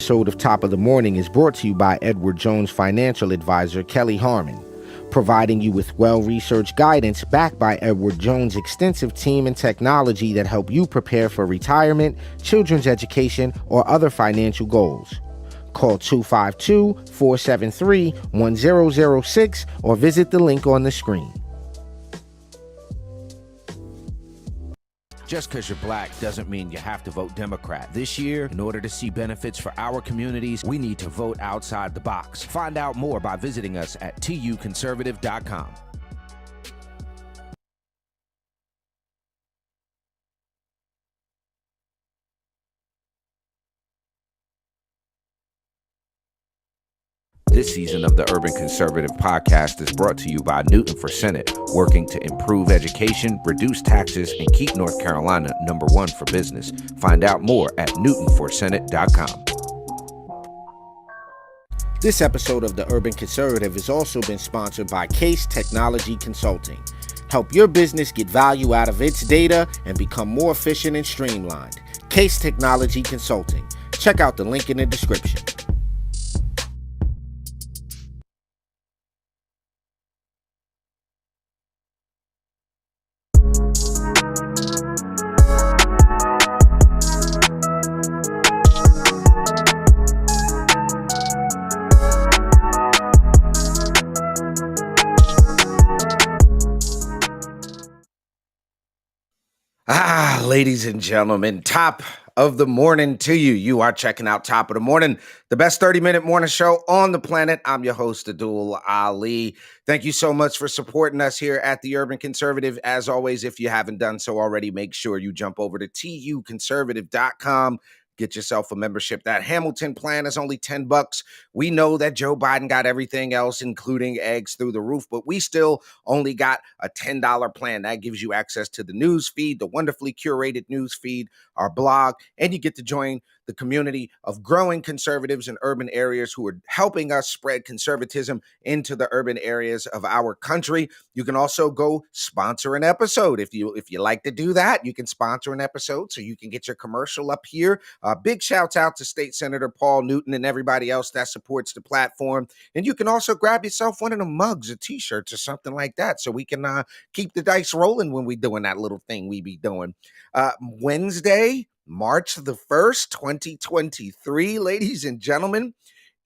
episode of Top of the Morning is brought to you by Edward Jones financial advisor Kelly Harmon, providing you with well-researched guidance backed by Edward Jones' extensive team and technology that help you prepare for retirement, children's education, or other financial goals. Call 252-473-1006 or visit the link on the screen. Just because you're black doesn't mean you have to vote Democrat. This year, in order to see benefits for our communities, we need to vote outside the box. Find out more by visiting us at tuconservative.com. This season of the Urban Conservative Podcast is brought to you by Newton for Senate, working to improve education, reduce taxes, and keep North Carolina #1 for business. Find out more at newtonforsenate.com. This episode of the Urban Conservative has also been sponsored by Case Technology Consulting. Help your business get value out of its data and become more efficient and streamlined. Case Technology Consulting. Check out the link in the description. Ladies and gentlemen, top of the morning to you. You are checking out Top of the Morning, the best 30-minute morning show on the planet. I'm your host, Addul Ali. Thank you so much for supporting us here at the Urban Conservative. As always, if you haven't done so already, make sure you jump over to tuconservative.com. Get yourself a membership. That Hamilton plan is only $10. We know that Joe Biden got everything else, including eggs, through the roof, but we still only got a $10 plan. That gives you access to the news feed, the wonderfully curated news feed, our blog, and you get to join the community of growing conservatives in urban areas who are helping us spread conservatism into the urban areas of our country. You can also go sponsor an episode. If you like to do that, you can sponsor an episode so you can get your commercial up here. Big shouts out to State Senator Paul Newton and everybody else that supports the platform. And you can also grab yourself one of the mugs or t-shirts or something like that so we can keep the dice rolling when we're doing that little thing we be doing. Wednesday, March the 1st, 2023, ladies and gentlemen,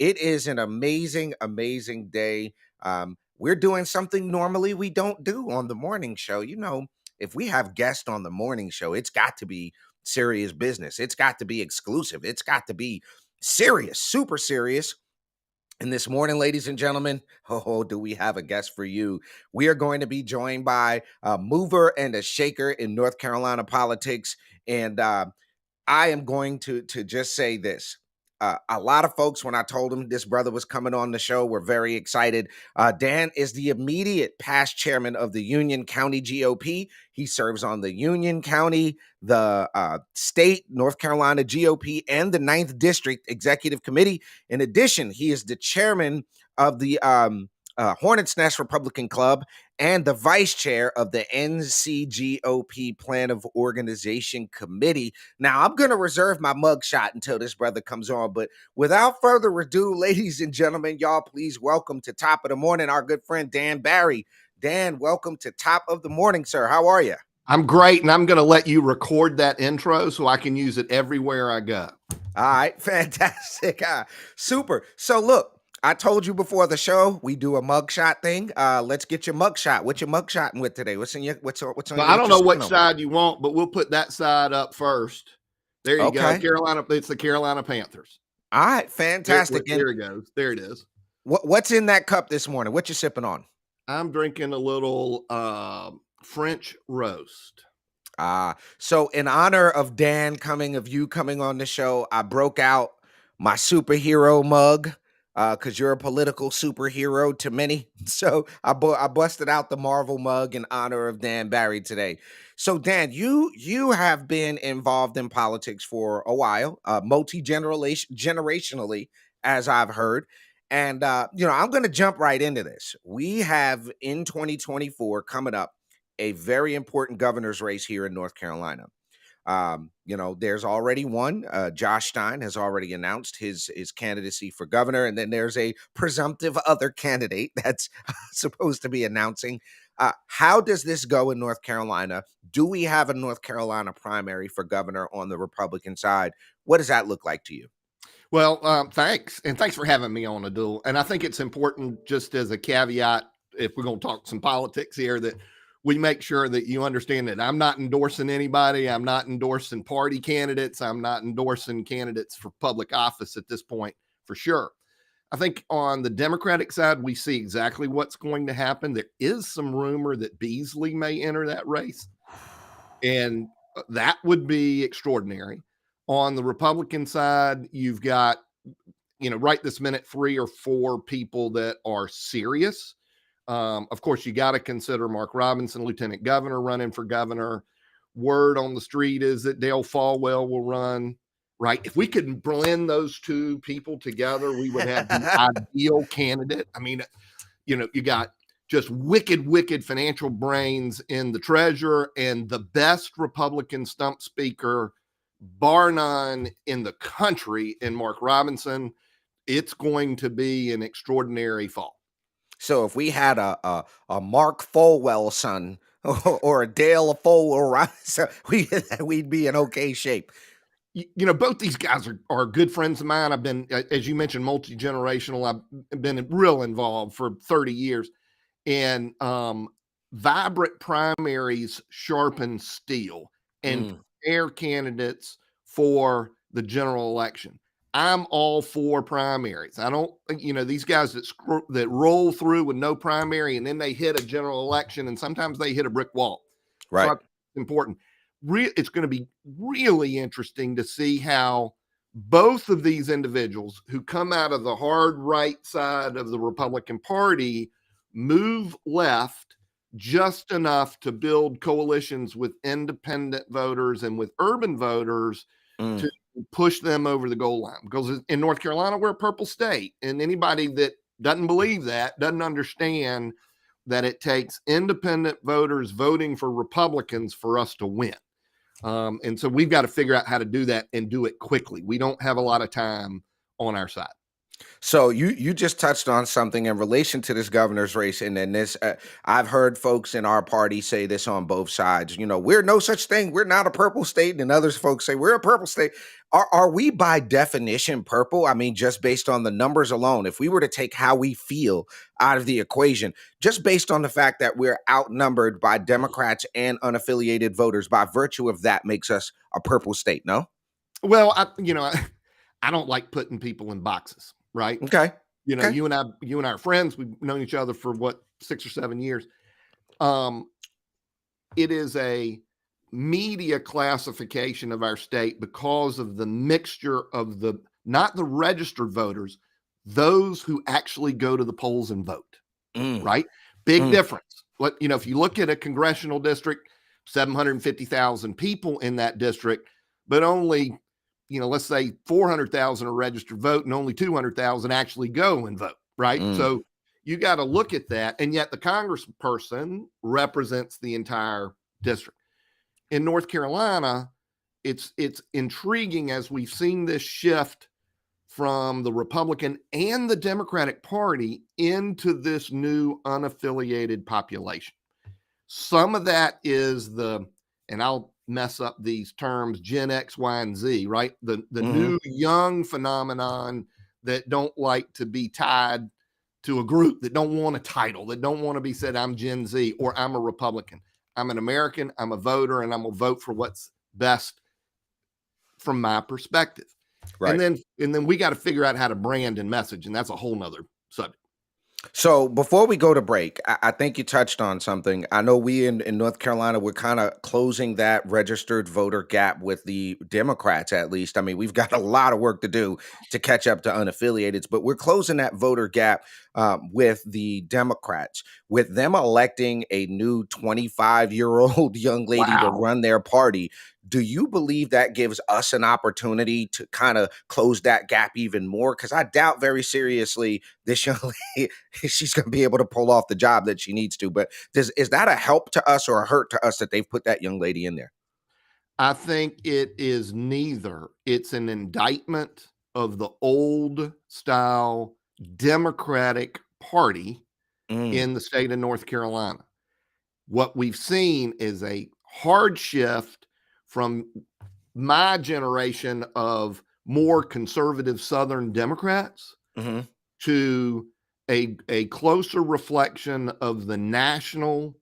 it is an amazing, amazing day. We're doing something normally we don't do on the morning show. You know, if we have guests on the morning show, it's got to be serious business. It's got to be exclusive. It's got to be serious, super serious. And this morning, ladies and gentlemen, do we have a guest for you? We are going to be joined by a mover and a shaker in North Carolina politics. And I am going to just say this. A lot of folks, when I told them this brother was coming on the show, were very excited. Dan is the immediate past chairman of the Union County GOP. He serves on the Union County, the state, North Carolina GOP, and the 9th District Executive Committee. In addition, he is the chairman of the Hornets Nest Republican Club and the vice chair of the NCGOP Plan of Organization Committee. Now, I'm going to reserve my mugshot until this brother comes on, but without further ado, ladies and gentlemen, y'all please welcome to Top of the Morning our good friend Dan Barry. Dan, welcome to Top of the Morning, sir. How are you? I'm great, and I'm going to let you record that intro so I can use it everywhere I go. All right, fantastic. Super. So look, I told you before the show, we do a mugshot thing. Let's get your mugshot. What you mugshotting with today? What's on Well, your, I don't know what side you want, but we'll put that side up first. There you Okay. go. Carolina. It's the Carolina Panthers. All right, fantastic. There it goes. There it is. What's in that cup this morning? What you sipping on? I'm drinking a little French roast. So in honor of Dan coming on the show, I broke out my superhero mug. Because you're a political superhero to many. So I busted out the Marvel mug in honor of Dan Barry today. So Dan, you have been involved in politics for a while, multi-generationally, as I've heard. And, I'm going to jump right into this. We have in 2024 coming up a very important governor's race here in North Carolina. There's already one. Josh Stein has already announced his candidacy for governor, and then there's a presumptive other candidate that's supposed to be announcing. How does this go in North Carolina? Do we have a North Carolina primary for governor on the Republican side? What does that look like to you? Well, thanks. And thanks for having me on, Addul. And I think it's important, just as a caveat, if we're going to talk some politics here, that we make sure that you understand that I'm not endorsing anybody. I'm not endorsing party candidates. I'm not endorsing candidates for public office at this point, for sure. I think on the Democratic side, we see exactly what's going to happen. There is some rumor that Beasley may enter that race, and that would be extraordinary. On the Republican side, you've got, right this minute, 3 or 4 people that are serious. Of course, you got to consider Mark Robinson, Lieutenant Governor, running for governor. Word on the street is that Dale Falwell will run. Right. If we could blend those 2 people together, we would have the ideal candidate. I mean, you got just wicked financial brains in the treasurer and the best Republican stump speaker, bar none, in the country in Mark Robinson. It's going to be an extraordinary fall. So if we had a Mark Falwell son or a Dale Falwell, we'd be in okay shape. Both these guys are good friends of mine. I've been, as you mentioned, multi-generational. I've been real involved for 30 years. And vibrant primaries sharpen steel and prepare candidates for the general election. I'm all for primaries. I don't, these guys that roll through with no primary and then they hit a general election and sometimes they hit a brick wall. Right. So it's important. It's going to be really interesting to see how both of these individuals who come out of the hard right side of the Republican Party move left just enough to build coalitions with independent voters and with urban voters to push them over the goal line. Because in North Carolina, we're a purple state, and anybody that doesn't believe that doesn't understand that it takes independent voters voting for Republicans for us to win. And so we've got to figure out how to do that and do it quickly. We don't have a lot of time on our side. So you just touched on something in relation to this governor's race, and then this I've heard folks in our party say this on both sides. We're no such thing. We're not a purple state, and others folks say we're a purple state. Are we by definition purple? I mean, just based on the numbers alone, if we were to take how we feel out of the equation, just based on the fact that we're outnumbered by Democrats and unaffiliated voters, by virtue of that, makes us a purple state. No. Well, I don't like putting people in boxes. Right. Okay. You and I are friends. We've known each other for 6 or 7 years. It is a media classification of our state because of the mixture of not the registered voters, those who actually go to the polls and vote. Right. Big difference. If you look at a congressional district, 750,000 people in that district, but only, let's say 400,000 are registered vote and only 200,000 actually go and vote, right? So you got to look at that. And yet the congressperson represents the entire district. In North Carolina, it's intriguing as we've seen this shift from the Republican and the Democratic Party into this new unaffiliated population. Some of that is and I'll mess up these terms, Gen X, Y, and Z, right? The new young phenomenon that don't like to be tied to a group, that don't want a title, that don't want to be said, I'm Gen Z or I'm a Republican. I'm an American, I'm a voter, and I'm going to vote for what's best from my perspective. Right. And then we got to figure out how to brand and message, and that's a whole nother subject. So before we go to break, I think you touched on something. I know we in North Carolina, we're kind of closing that registered voter gap with the Democrats, at least. I mean, we've got a lot of work to do to catch up to unaffiliateds, but we're closing that voter gap with the Democrats, with them electing a new 25-year-old young lady to run their party. Do you believe that gives us an opportunity to kind of close that gap even more? Because I doubt very seriously this young lady, she's going to be able to pull off the job that she needs to. But is that a help to us or a hurt to us that they've put that young lady in there? I think it is neither. It's an indictment of the old style Democratic Party Mm, in the state of North Carolina. What we've seen is a hard shift from my generation of more conservative Southern Democrats hmm to a closer reflection of the national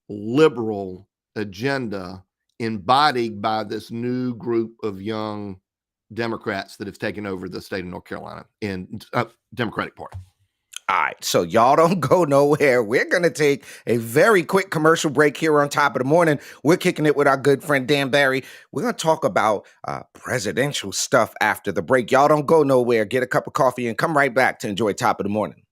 liberal agenda embodied by this new group of young Democrats that have taken over the state of North Carolina in Democratic Party. All right, so y'all don't go nowhere. We're going to take a very quick commercial break here on Top of the Morning. We're kicking it with our good friend Dan Barry. We're going to talk about presidential stuff after the break. Y'all don't go nowhere. Get a cup of coffee and come right back to enjoy Top of the Morning.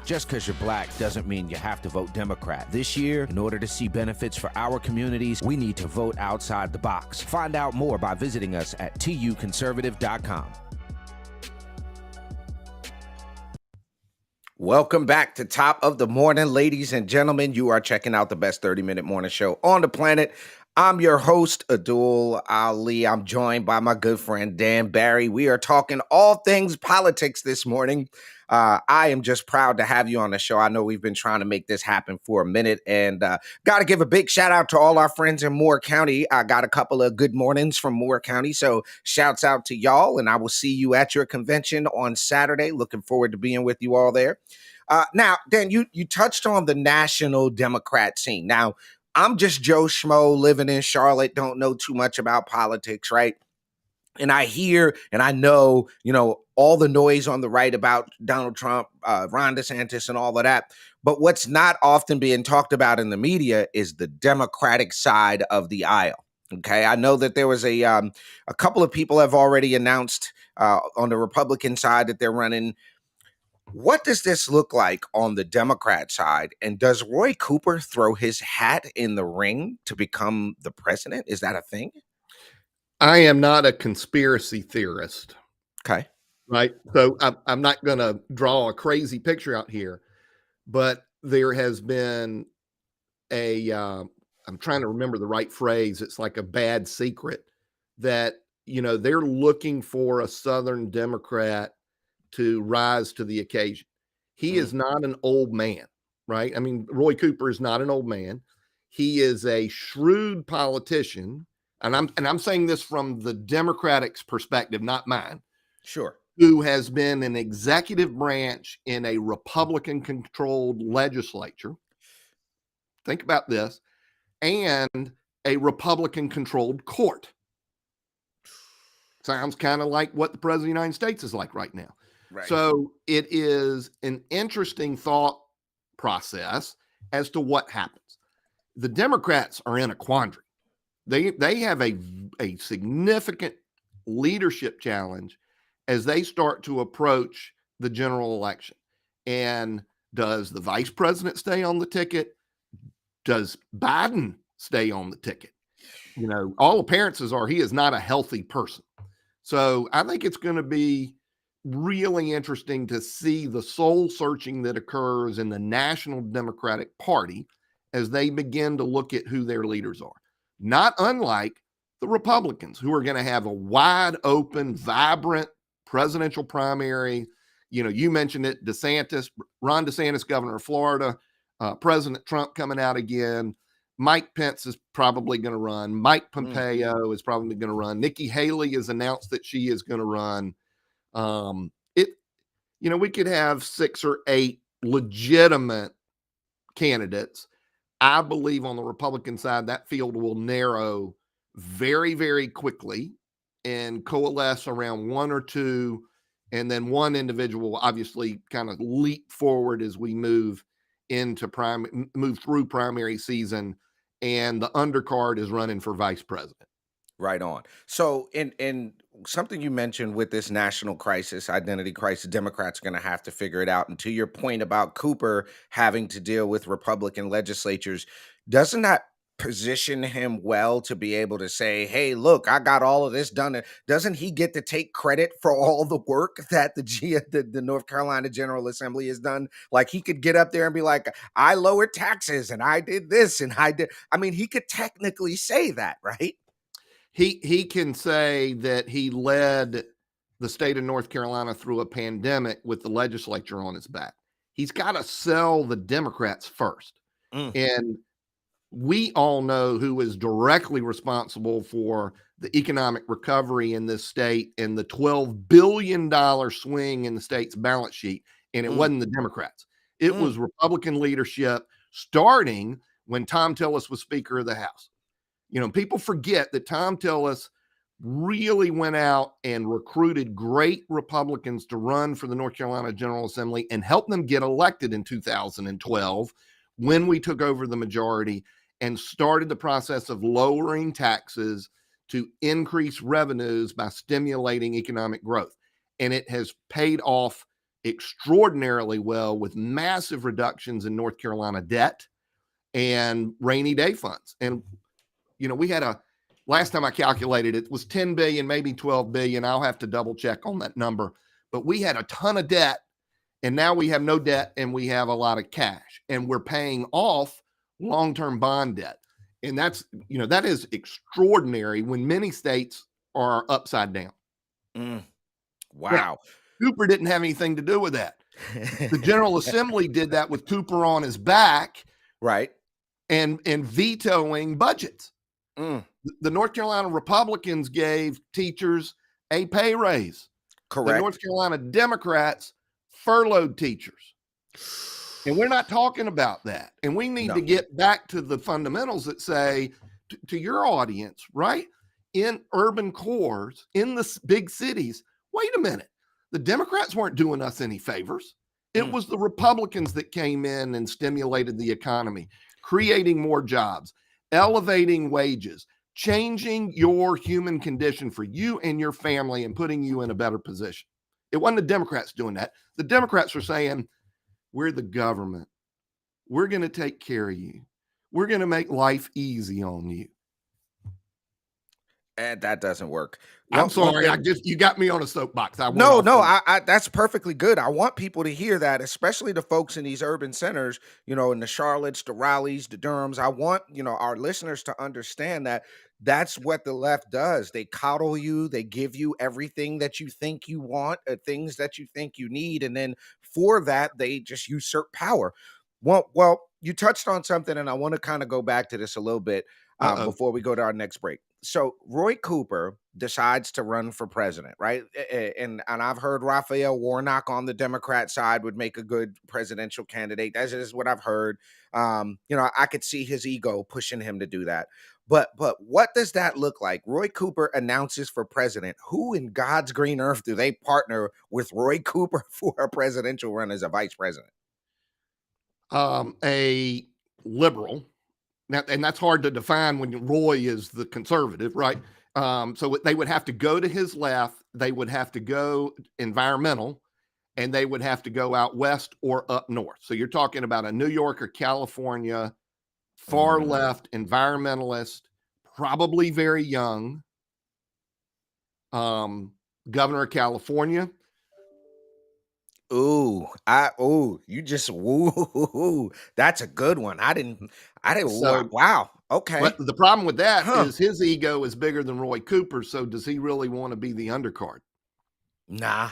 Just because you're black doesn't mean you have to vote Democrat. This year, in order to see benefits for our communities, we need to vote outside the box. Find out more by visiting us at tuconservative.com. Welcome back to Top of the Morning, ladies and gentlemen. You are checking out the best 30-minute morning show on the planet. I'm your host, Addul Ali. I'm joined by my good friend, Dan Barry. We are talking all things politics this morning. I am just proud to have you on the show. I know we've been trying to make this happen for a minute, and got to give a big shout out to all our friends in Moore County. I got a couple of good mornings from Moore County, so shouts out to y'all, and I will see you at your convention on Saturday. Looking forward to being with you all there. Now, Dan, you touched on the national Democrat scene. Now, I'm just Joe Schmo living in Charlotte, don't know too much about politics, right? And I hear and I know, all the noise on the right about Donald Trump, Ron DeSantis, and all of that. But what's not often being talked about in the media is the Democratic side of the aisle. Okay, I know that there was a couple of people have already announced on the Republican side that they're running. What does this look like on the Democrat side? And does Roy Cooper throw his hat in the ring to become the president? Is that a thing? I am not a conspiracy theorist, Okay. right? So I'm not going to draw a crazy picture out here, but there has been I'm trying to remember the right phrase. It's like a bad secret that, they're looking for a Southern Democrat to rise to the occasion. He Mm, is not an old man, right? I mean, Roy Cooper is not an old man. He is a shrewd politician, and I'm saying this from the Democrats' perspective, not mine, sure. who has been an executive branch in a Republican-controlled legislature. Think about this, and a Republican-controlled court. Sounds kind of like what the president of the United States is like right now. Right. So it is an interesting thought process as to what happens. The Democrats are in a quandary. They have a significant leadership challenge as they start to approach the general election. And does the vice president stay on the ticket? Does Biden stay on the ticket? All appearances are he is not a healthy person. So I think it's going to be really interesting to see the soul searching that occurs in the National Democratic Party as they begin to look at who their leaders are. Not unlike the Republicans, who are going to have a wide open, vibrant presidential primary. You mentioned it, Ron DeSantis, governor of Florida, President Trump coming out again. Mike Pence is probably going to run. Mike Pompeo is probably going to run. Nikki Haley has announced that she is going to run. We could have 6 or 8 legitimate candidates. I believe on the Republican side, that field will narrow very, very quickly and coalesce around 1 or 2, and then one individual will obviously kind of leap forward as we move through primary season, and the undercard is running for vice president. Right on. So, in something you mentioned with this national crisis, identity crisis, Democrats are going to have to figure it out. And to your point about Cooper having to deal with Republican legislatures, doesn't that position him well to be able to say, hey, look, I got all of this done? And doesn't he get to take credit for all the work that the North Carolina General Assembly has done? Like, he could get up there and be like, I lowered taxes and I did this and I did. I mean, he could technically say that, right? He can say that he led the state of North Carolina through a pandemic with the legislature on his back. He's got to sell the Democrats first. And we all know who is directly responsible for the economic recovery in this state and the $12 billion swing in the state's balance sheet. And it wasn't the Democrats. It was Republican leadership, starting when Tom Tillis was Speaker of the House. You know, people forget that Tom Tillis really went out and recruited great Republicans to run for the North Carolina General Assembly and helped them get elected in 2012 when we took over the majority and started the process of lowering taxes to increase revenues by stimulating economic growth. And it has paid off extraordinarily well with massive reductions in North Carolina debt and rainy day funds. And, you know, we had last time I calculated, it was 10 billion, maybe 12 billion. I'll have to double check on that number, but we had a ton of debt and now we have no debt and we have a lot of cash and we're paying off long-term bond debt. And that's, you know, that is extraordinary when many states are upside down. Wow. Now, Cooper didn't have anything to do with that. The General Assembly did that with Cooper on his back. Right. And vetoing budgets. The North Carolina Republicans gave teachers a pay raise. Correct. The North Carolina Democrats furloughed teachers. And we're not talking about that. And we need to get back to the fundamentals that say to your audience, right? In urban cores, in the big cities, wait a minute. The Democrats weren't doing us any favors. It was the Republicans that came in and stimulated the economy, creating more jobs, elevating wages, changing your human condition for you and your family and putting you in a better position. It wasn't the Democrats doing that. The Democrats were saying, we're the government. We're going to take care of you. We're going to make life easy on you. And that doesn't work. I'm sorry. You got me on a soapbox. No, that's perfectly good. I want people to hear that, especially the folks in these urban centers, you know, in the Charlottes, the Raleighs, the Durhams. I want, you know, our listeners to understand that that's what the left does. They coddle you. They give you everything that you think you want, things that you think you need. And then for that, they just usurp power. Well, you touched on something, and I want to kind of go back to this a little bit before we go to our next break. So Roy Cooper decides to run for president, right? And I've heard Raphael Warnock on the Democrat side would make a good presidential candidate. That's just what I've heard. You know, I could see his ego pushing him to do that. But what does that look like? Roy Cooper announces for president. Who in God's green earth do they partner with Roy Cooper for a presidential run as a vice president? A liberal. Now, and that's hard to define when Roy is the conservative, right? So they would have to go to his left. They would have to go environmental, and they would have to go out west or up north. So you're talking about a New York or California, far left environmentalist, probably very young, governor of California. That's a good one. I didn't, So, wow. Okay. But the problem with that is his ego is bigger than Roy Cooper. So does he really want to be the undercard? Nah,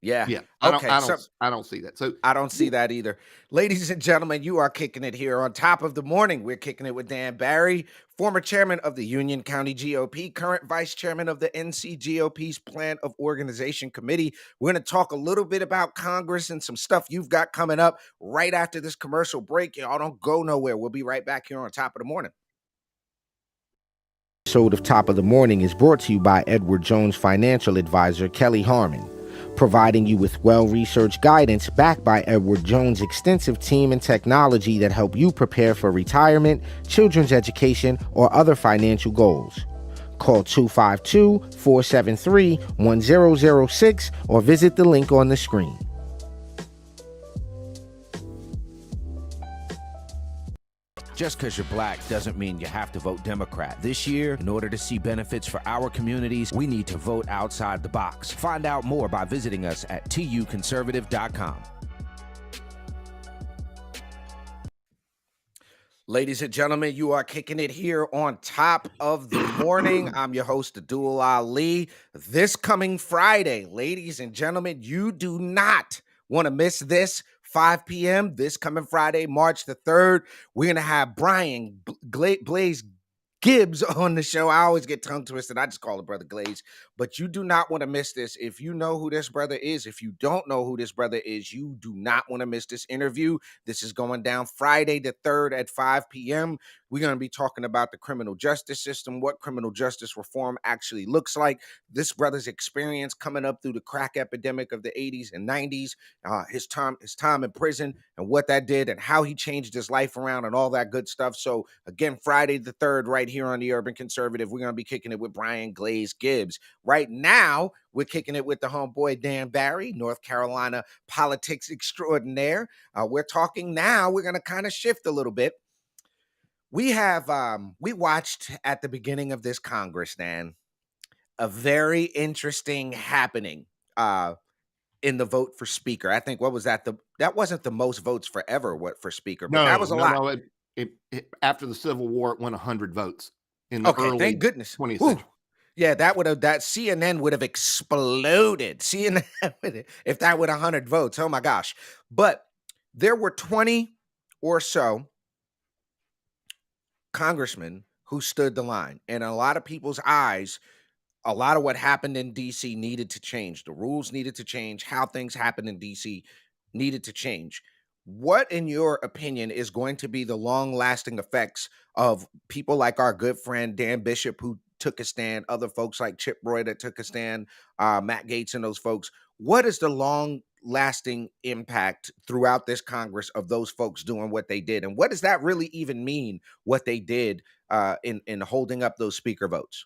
Yeah. Yeah. Okay. I don't see that. So I don't see that either. Ladies and gentlemen, you are kicking it here on Top of the Morning. We're kicking it with Dan Barry, former chairman of the Union County GOP, current vice chairman of the NCGOP's Plan of Organization Committee. We're going to talk a little bit about Congress and some stuff you've got coming up right after this commercial break. Y'all don't go nowhere. We'll be right back here on Top of the Morning. Episode of Top of the Morning is brought to you by Edward Jones financial advisor Kelly Harmon, providing you with well-researched guidance backed by Edward Jones' extensive team and technology that help you prepare for retirement, children's education, or other financial goals. Call 252-473-1006 or visit the link on the screen. Just because you're black doesn't mean you have to vote Democrat. This year, in order to see benefits for our communities, we need to vote outside the box. Find out more by visiting us at tuconservative.com. Ladies and gentlemen, you are kicking it here on Top of the Morning. I'm your host, Addul Ali. This coming Friday, ladies and gentlemen, you do not want to miss this. 5 p.m. this coming Friday, March the 3rd. We're going to have Brian Glaze Gibbs on the show. I always get tongue twisted. I just call it Brother Glaze. But you do not want to miss this. If you know who this brother is, if you don't know who this brother is, you do not want to miss this interview. This is going down Friday the 3rd at 5 p.m. We're going to be talking about the criminal justice system, what criminal justice reform actually looks like, this brother's experience coming up through the crack epidemic of the 80s and 90s, his time in prison and what that did and how he changed his life around and all that good stuff. So again, Friday the 3rd, right here on the Urban Conservative, we're going to be kicking it with Brian Glaze Gibbs. Right now, we're kicking it with the homeboy Dan Barry, North Carolina politics extraordinaire. We're talking now, we're going to kind of shift a little bit. We watched at the beginning of this Congress, Dan, a very interesting happening in the vote for speaker. I think, what was that? That wasn't the most votes forever for speaker, but that was a lot. No, it after the Civil War, it won 100 votes in the early thank goodness. 20th century. Yeah, that CNN would have exploded. CNN, if that would 100 votes, oh my gosh. But there were 20 or so congressmen who stood the line. And in a lot of people's eyes, a lot of what happened in D.C. needed to change. The rules needed to change. How things happened in D.C. needed to change. What, in your opinion, is going to be the long-lasting effects of people like our good friend Dan Bishop, who took a stand, other folks like Chip Roy that took a stand, Matt Gaetz and those folks? What is the long-lasting impact throughout this Congress of those folks doing what they did? And what does that really even mean, what they did in holding up those speaker votes?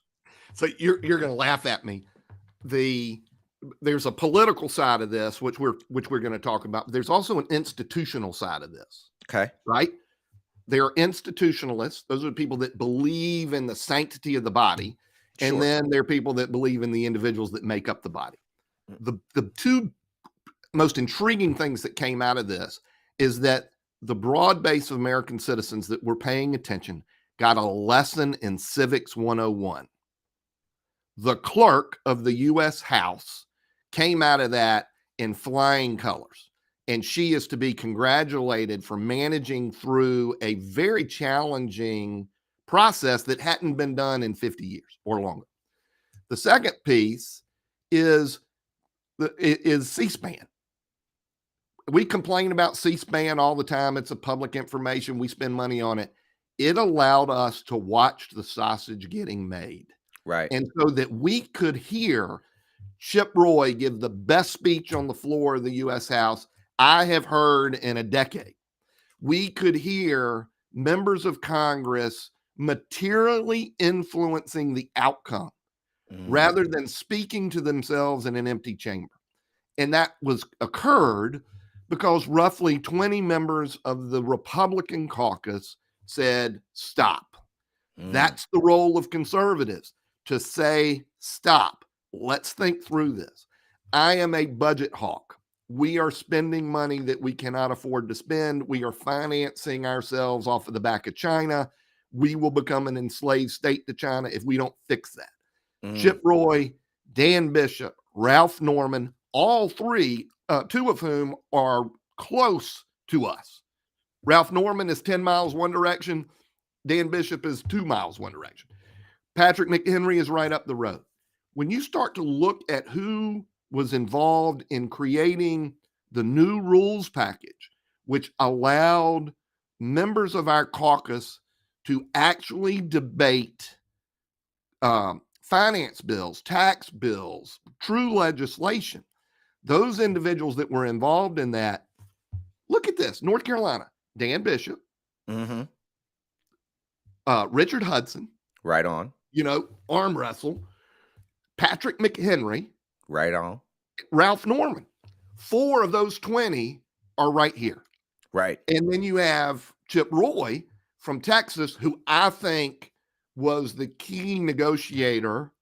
So you're going to laugh at me. There's a political side of this, which we're going to talk about. There's also an institutional side of this. Okay. Right? There are institutionalists. Those are people that believe in the sanctity of the body. Sure. And then there are people that believe in the individuals that make up the body. The two most intriguing things that came out of this is that the broad base of American citizens that were paying attention got a lesson in Civics 101. The clerk of the U.S. House came out of that in flying colors, and she is to be congratulated for managing through a very challenging process that hadn't been done in 50 years or longer. The second piece is C-SPAN. We complain about C-SPAN all the time. It's a public information. We spend money on it. It allowed us to watch the sausage getting made. Right. And so that we could hear Chip Roy give the best speech on the floor of the U.S. House I have heard in a decade. We could hear members of Congress materially influencing the outcome rather than speaking to themselves in an empty chamber. And that occurred because roughly 20 members of the Republican caucus said, stop. That's the role of conservatives, to say, stop. Let's think through this. I am a budget hawk. We are spending money that we cannot afford to spend. We are financing ourselves off of the back of China. We will become an enslaved state to China if we don't fix that. Chip Roy, Dan Bishop, Ralph Norman, all three, two of whom are close to us. Ralph Norman is 10 miles one direction. Dan Bishop is 2 miles one direction. Patrick McHenry is right up the road. When you start to look at who was involved in creating the new rules package, which allowed members of our caucus to actually debate finance bills, tax bills, true legislation, those individuals that were involved in that, look at this. North Carolina, Dan Bishop, Richard Hudson. Right on. Arm wrestle. Patrick McHenry. Right on. Ralph Norman. 4 of those 20 are right here. Right. And then you have Chip Roy. from Texas, who I think was the key negotiator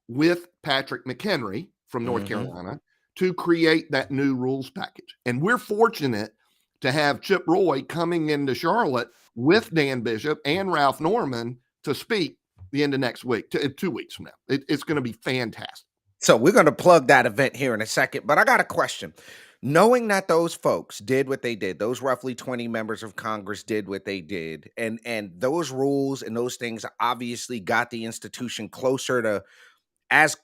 with Patrick McHenry from North Carolina to create that new rules package. And we're fortunate to have Chip Roy coming into Charlotte with Dan Bishop and Ralph Norman to speak the end of next week, 2 weeks from now. It's going to be fantastic. So we're going to plug that event here in a second, but I got a question. Knowing that those folks did what they did, those roughly 20 members of Congress did what they did, and those rules and those things obviously got the institution closer to, as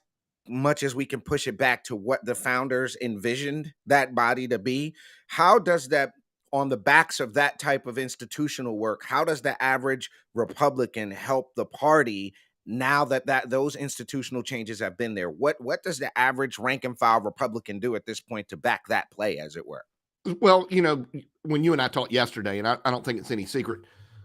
much as we can push it back to what the founders envisioned that body to be. How does that, on the backs of that type of institutional work, how does the average Republican help the party now that those institutional changes have been there? What does the average rank and file Republican do at this point to back that play, as it were? Well, when you and I talked yesterday, and I don't think it's any secret,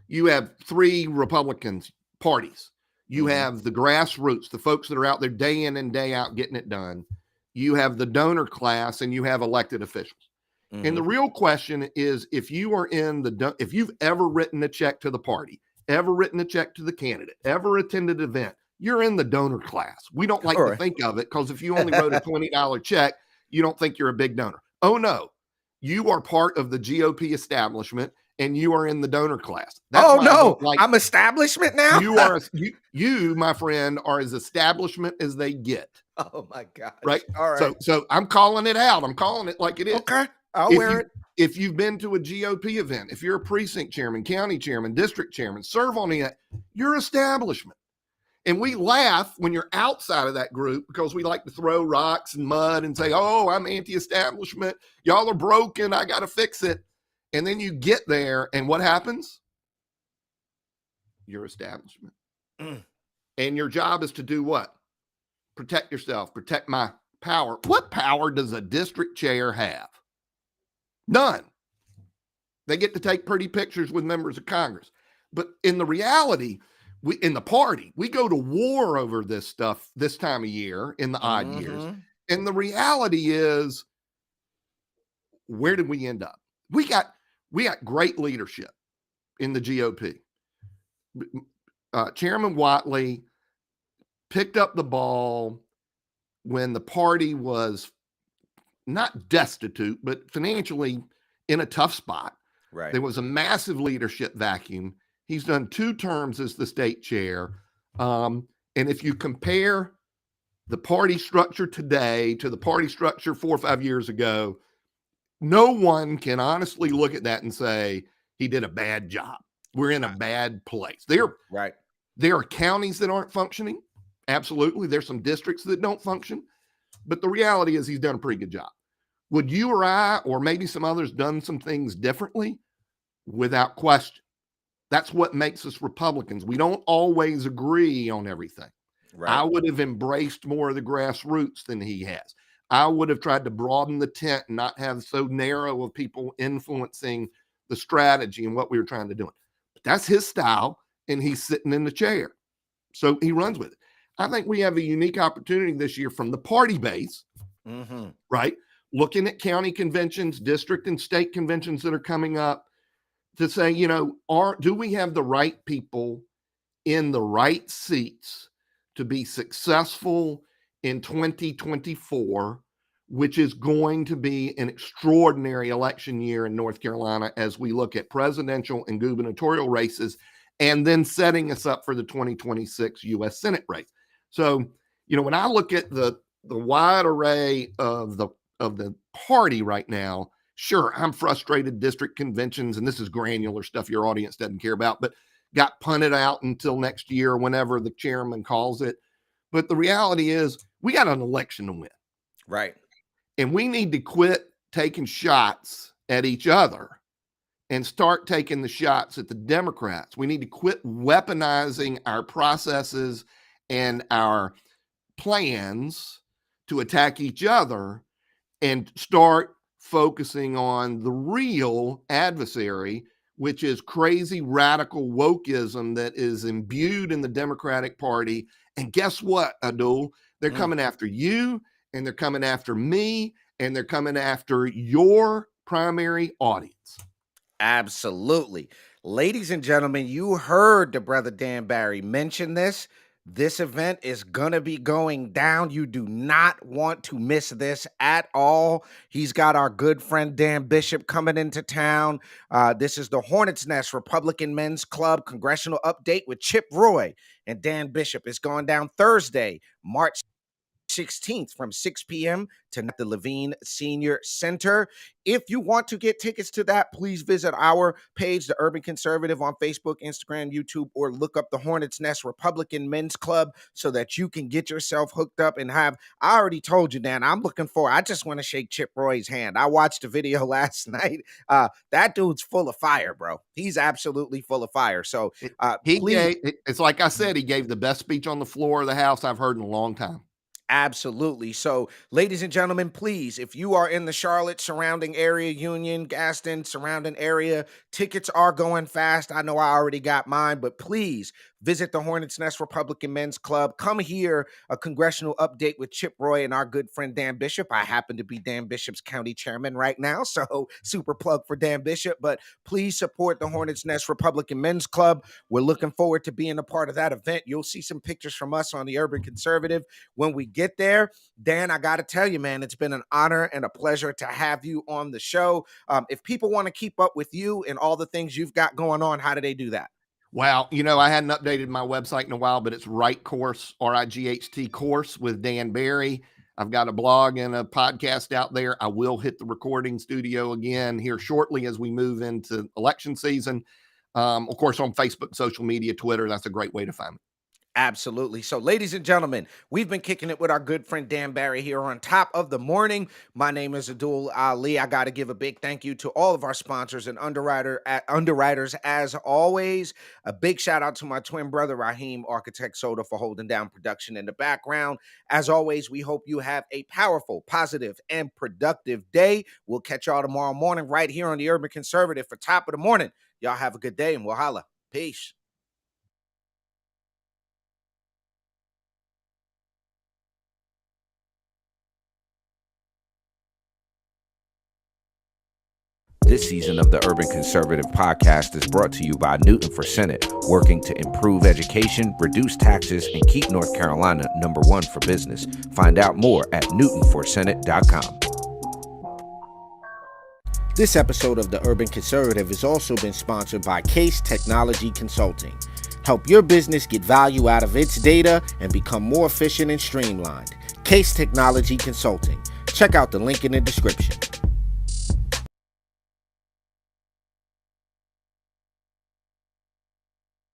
you have 3 Republicans parties. You have the grassroots, the folks that are out there day in and day out getting it done. You have the donor class, and you have elected officials. And the real question is, if you are if you've ever written a check to the party, ever written a check to the candidate, ever attended an event, you're in the donor class. We don't like to think of it, because if you only wrote a $20 check, you don't think you're a big donor. Oh no, you are part of the GOP establishment, and you are in the donor class. That's I'm establishment now. You, my friend, are as establishment as they get. Oh my gosh. Right. All right. So I'm calling it out. I'm calling it like it is. Okay. I'll wear it. If you've been to a GOP event, if you're a precinct chairman, county chairman, district chairman, serve on it, you're establishment. And we laugh when you're outside of that group, because we like to throw rocks and mud and say, oh, I'm anti-establishment. Y'all are broken. I got to fix it. And then you get there, and what happens? Your establishment. And your job is to do what? Protect yourself, protect my power. What power does a district chair have? None. They get to take pretty pictures with members of Congress. But in the reality, in the party, we go to war over this stuff this time of year in the odd years. And the reality is, where did we end up? We got great leadership in the GOP. Chairman Whatley picked up the ball when the party was not destitute, but financially in a tough spot. Right. There was a massive leadership vacuum. He's done 2 terms as the state chair. And if you compare the party structure today to the party structure 4 or 5 years ago, no one can honestly look at that and say he did a bad job. We're in a bad place. There are counties that aren't functioning. Absolutely. There's some districts that don't function. But the reality is he's done a pretty good job. Would you or I, or maybe some others, done some things differently? Without question. That's what makes us Republicans. We don't always agree on everything. Right. I would have embraced more of the grassroots than he has. I would have tried to broaden the tent and not have so narrow of people influencing the strategy and what we were trying to do. But that's his style, and he's sitting in the chair. So he runs with it. I think we have a unique opportunity this year from the party base, right? Looking at county conventions, district and state conventions that are coming up, to say, do we have the right people in the right seats to be successful in 2024, which is going to be an extraordinary election year in North Carolina as we look at presidential and gubernatorial races, and then setting us up for the 2026 U.S. Senate race. So, when I look at the wide array of the party right now, sure, I'm frustrated district conventions, and this is granular stuff your audience doesn't care about, but got punted out until next year, whenever the chairman calls it. But the reality is, we got an election to win. Right. And we need to quit taking shots at each other and start taking the shots at the Democrats. We need to quit weaponizing our processes and our plans to attack each other and start focusing on the real adversary, which is crazy radical wokeism that is imbued in the Democratic Party. And guess what, Addul? They're coming after you, and they're coming after me, and they're coming after your primary audience. Absolutely. Ladies and gentlemen, you heard the brother Dan Barry mention this. This event is going to be going down. You do not want to miss this at all. He's got our good friend Dan Bishop coming into town. This is the Hornets Nest Republican Men's Club Congressional Update with Chip Roy and Dan Bishop. It's going down Thursday, March 16th from 6 p.m. to the Levine Senior Center. If you want to get tickets to that, please visit our page, The Urban Conservative, on Facebook, Instagram, YouTube, or look up the Hornets Nest Republican Men's Club so that you can get yourself hooked up and have, I already told you, Dan, I just want to shake Chip Roy's hand. I watched the video last night. That dude's full of fire, bro. He's absolutely full of fire. So it's like I said, he gave the best speech on the floor of the House I've heard in a long time. Absolutely. So, ladies and gentlemen, please, if you are in the Charlotte surrounding area, Union, Gaston surrounding area, tickets are going fast. I know I already got mine, but please visit the Hornets Nest Republican Men's Club. Come hear a congressional update with Chip Roy and our good friend Dan Bishop. I happen to be Dan Bishop's county chairman right now, so super plug for Dan Bishop. But please support the Hornets Nest Republican Men's Club. We're looking forward to being a part of that event. You'll see some pictures from us on the Urban Conservative when we get there. Dan, I got to tell you, man, it's been an honor and a pleasure to have you on the show. If people want to keep up with you and all the things you've got going on, how do they do that? Well, I hadn't updated my website in a while, but it's Right Course, RIGHT Course with Dan Barry. I've got a blog and a podcast out there. I will hit the recording studio again here shortly as we move into election season. Of course, on Facebook, social media, Twitter, that's a great way to find me. Absolutely. So, ladies and gentlemen, we've been kicking it with our good friend Dan Barry here on Top of the Morning. My name is Addul Ali. I got to give a big thank you to all of our sponsors and underwriters as always. A big shout out to my twin brother, Raheem Architect Soda, for holding down production in the background. As always, we hope you have a powerful, positive, and productive day. We'll catch y'all tomorrow morning right here on the Urban Conservative for Top of the Morning. Y'all have a good day and we'll holla. Peace. This season of the Urban Conservative Podcast is brought to you by Newton for Senate, working to improve education, reduce taxes, and keep North Carolina #1 for business. Find out more at newtonforsenate.com. This episode of the Urban Conservative has also been sponsored by Case Technology Consulting. Help your business get value out of its data and become more efficient and streamlined. Case Technology Consulting. Check out the link in the description.